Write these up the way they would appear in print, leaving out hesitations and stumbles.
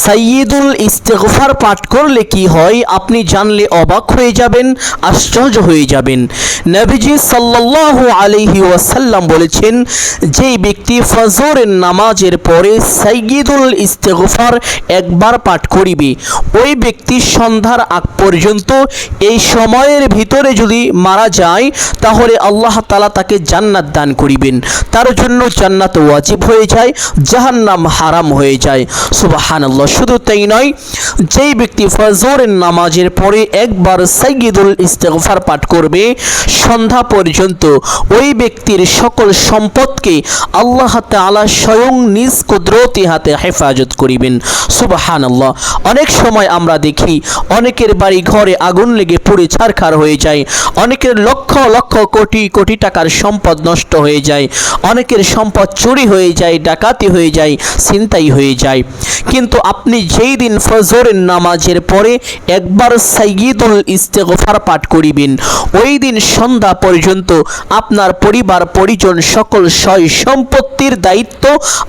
সাইয়্যিদুল ইস্তিগফার পাঠ করলে কি হয় আপনি জানলে অবাক হয়ে যাবেন, আশ্চর্য হয়ে যাবেন। নবীজি সাল্লাল্লাহু আলাইহি ওয়াসাল্লাম বলেছেন, যেই ব্যক্তি ফজরের নামাজের পরে সাইয়্যিদুল ইস্তিগফার একবার পাঠ করিবে, ওই ব্যক্তি সন্ধ্যার আগ পর্যন্ত এই সময়ের ভিতরে যদি মারা যায় তাহলে আল্লাহ তাআলা তাকে জান্নাত দান করিবেন। তার জন্য জান্নাত ওয়াজিব হয়ে যায়, জাহান্নাম হারাম হয়ে যায়। সুবহানাল্লাহ। শুধু তাই নয়, যেই ব্যক্তি ফজরের নামাজের পরে একবার সাইয়্যিদুল ইস্তিগফার পাঠ করবে সন্ধ্যা পর্যন্ত, ওই ব্যক্তির সকল সম্পদকে আল্লাহ তাআলা স্বয়ং নিজ কুদরতি হাতে হেফাজত করিবেন। সুবহানাল্লাহ। অনেক সময় আমরা দেখি অনেকের বাড়ি ঘরে আগুন লেগে পুড়ে ছারখার হয়ে যায়, অনেকের লক্ষ লক্ষ কোটি কোটি টাকার সম্পদ নষ্ট হয়ে যায়, অনেকের সম্পদ চুরি হয়ে যায়, ডাকাতি হয়ে যায়, ছিনতাই হয়ে যায়। কিন্তু আপনি যেই দিন ফজরের নামাজের পরে একবার সাইয়্যিদুল ইস্তিগফার পাঠ করিবেন, ওই দিন সন্ধ্যা পর্যন্ত আপনার পরিবার পরিজন সকল সয় সম্পত্তির দায়িত্ব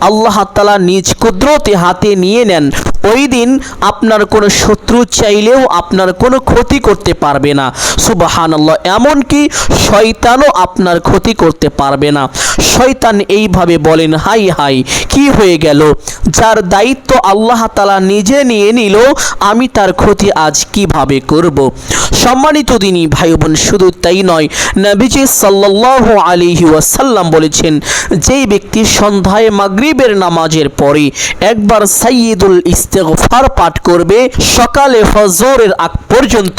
আল্লাহ তাআলা নিজ কুদরতে হাতে নিয়ে নেন। ওই দিন আপনার কোনো শত্রু চাইলেও আপনার কোনো ক্ষতি করতে পারবে না। সুবহানাল্লাহ। এমনকি শয়তানও আপনার ক্ষতি করতে পারবে না। শয়তান এইভাবে বলেন, হাই হাই কি হয়ে গেল, যার দায়িত্ব আল্লাহ তাআলা নিজে নিয়ে নিল, আমি তার ক্ষতি আজ কিভাবে করব। সম্মানিত দিনী ভাই বোন, শুধু তাই নয়, নবীজি সাল্লাল্লাহু আলাইহি ওয়াসাল্লাম বলেছেন, যেই ব্যক্তি সন্ধ্যায় মাগরিবের নামাজের পরে একবার সাইয়্যিদুল ইস্তিগফার পাঠ করবে সকালে ফজরের আগ পর্যন্ত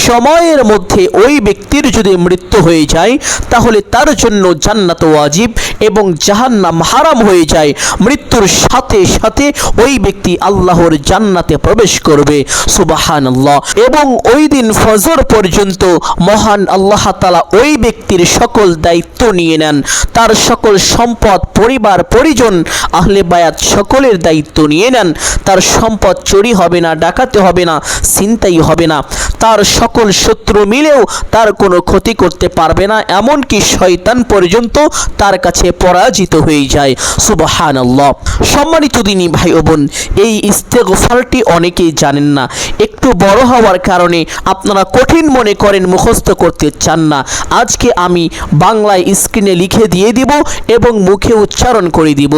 সময়ের মধ্যে, ওই ব্যক্তির যদি মৃত্যু হয়ে যায় তাহলে তার জন্য জান্নাত ওয়াজিব এবং জাহান্নাম হারাম হয়ে যায়। মৃত্যুর সাথে সাথে ওই ব্যক্তি আল্লাহর জান্নাতে প্রবেশ করবে। সুবহানাল্লাহ। এবং ওই দিন ফজর পর্যন্ত মহান আল্লাহ তাআলা ওই ব্যক্তির সকল দায়িত্ব নিয়ে নেন, তার সকল সম্পদ, পরিবার পরিজন, আহলে বায়াত সকলের দায়িত্ব নিয়ে নেন। তার সম্পদ চুরি হবে না, ডাকাতি হবে না, ছিনতাই হবে না, তার সকল শত্রু মিলেও তার কোনো ক্ষতি করতে পারবে না, এমনকি শয়তান পর্যন্ত তার কাছে পরাজিত হয়ে যায়। সুবহানাল্লাহ। সম্মানিত দিনী ভাই ও বোন, এই ইস্তিগফারটি অনেকেই জানেন না। একটু বড় হওয়ার কারণে আপনারা কঠিন মনে করেন, মুখস্থ করতে চান না। আজকে আমি বাংলায় স্ক্রিনে লিখে দিয়ে দিব এবং মুখে উচ্চারণ করে দিব।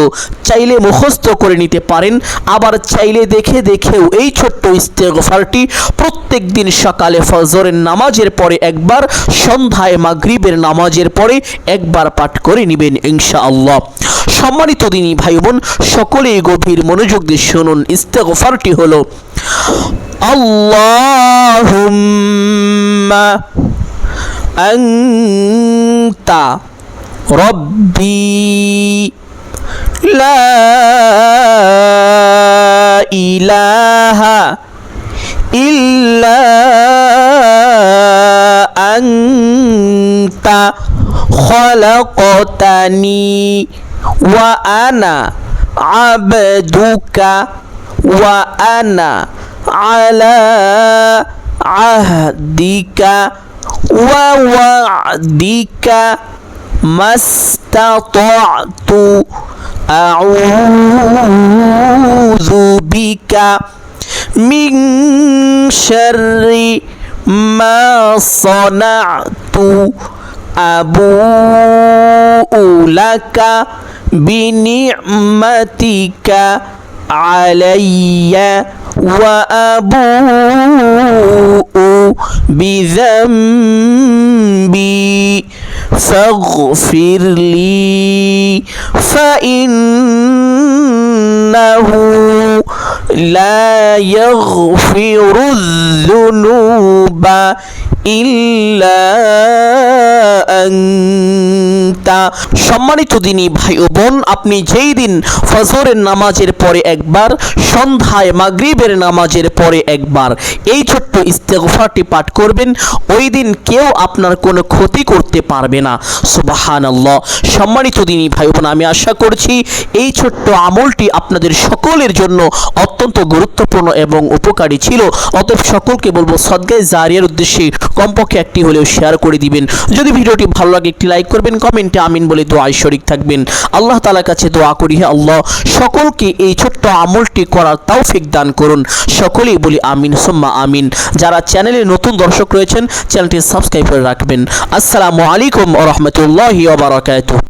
চাইলে মুখস্থ করে নিতে পারেন, আবার চাইলে দেখে দেখেও এই ছোট্ট ইস্তিগফারটি প্রত্যেক দিন সকালে ফজরের নামাজের পরে একবার, সন্ধ্যায় মাগরিবের নামাজের পরে একবার পাঠ করে নেবেন ইনশাআল্লাহ। সম্মানিত দিনী ভাই বোন, সকলেই গভীর মনোযোগ দিয়ে শুনুন। ইস্তিগফারটি হলো, আল্লাহুম্মা আনতা রব্বি লা ইলাহা ইল্লা আনতা খালাকতানি ওয়া আনা আবদুকা ওয়া আনা আলা আহদিকা ওয়া ওয়া'দিকা মাস্তাতা'তু আউযু বিকা মিন শাররি মা সানা'তু আবুউ লাকা বিনি'মাতিকা আলাইয়া ওয়া আবুউ বিযামবি ফাগফিরলি ফাইন্নাহু লা ইয়াগফিরুয যুনুবা ইল্লা আনতা। সম্মানিত দিনী ভাই ও বোন, আপনি যেই দিন ফজরের নামাজের পরে একবার, সন্ধ্যায় মাগরিবের নামাজের পরে একবার এই ছোট্ট ইস্তিগফারটি পাঠ করবেন, ওই দিন কেউ আপনার কোনো ক্ষতি করতে পারবে না। সুবহানাল্লাহ। সম্মানিত দিনী ভাই বোন, আমি আশা করছি এই ছোট্ট আমলটি আপনাদের সকলের জন্য অত্যন্ত গুরুত্বপূর্ণ এবং উপকারী ছিল। অতএব সকলকে বলবো, সদকায়ে জারিয়ার উদ্দেশ্যে কমপক্ষে একটি হলেও শেয়ার করে দিবেন। যদি ভিডিওটি ভালো লাগে একটি লাইক করবেন, কমেন্টে আমিন বলে দোয়ায় শরীক থাকবেন। আল্লাহ তাআলার কাছে দোয়া করি, হে আল্লাহ সকলকে এই ছোট্ট আমলটি করার তৌফিক দান করুন। সকলেই বলি আমিন সুম্মা আমিন। যারা চ্যানেলে নতুন দর্শক রয়েছেন চ্যানেলটি সাবস্ক্রাইব করে রাখবেন। আসসালামু আলাইকুম ওয়া রাহমাতুল্লাহি ওয়া বারাকাতুহু।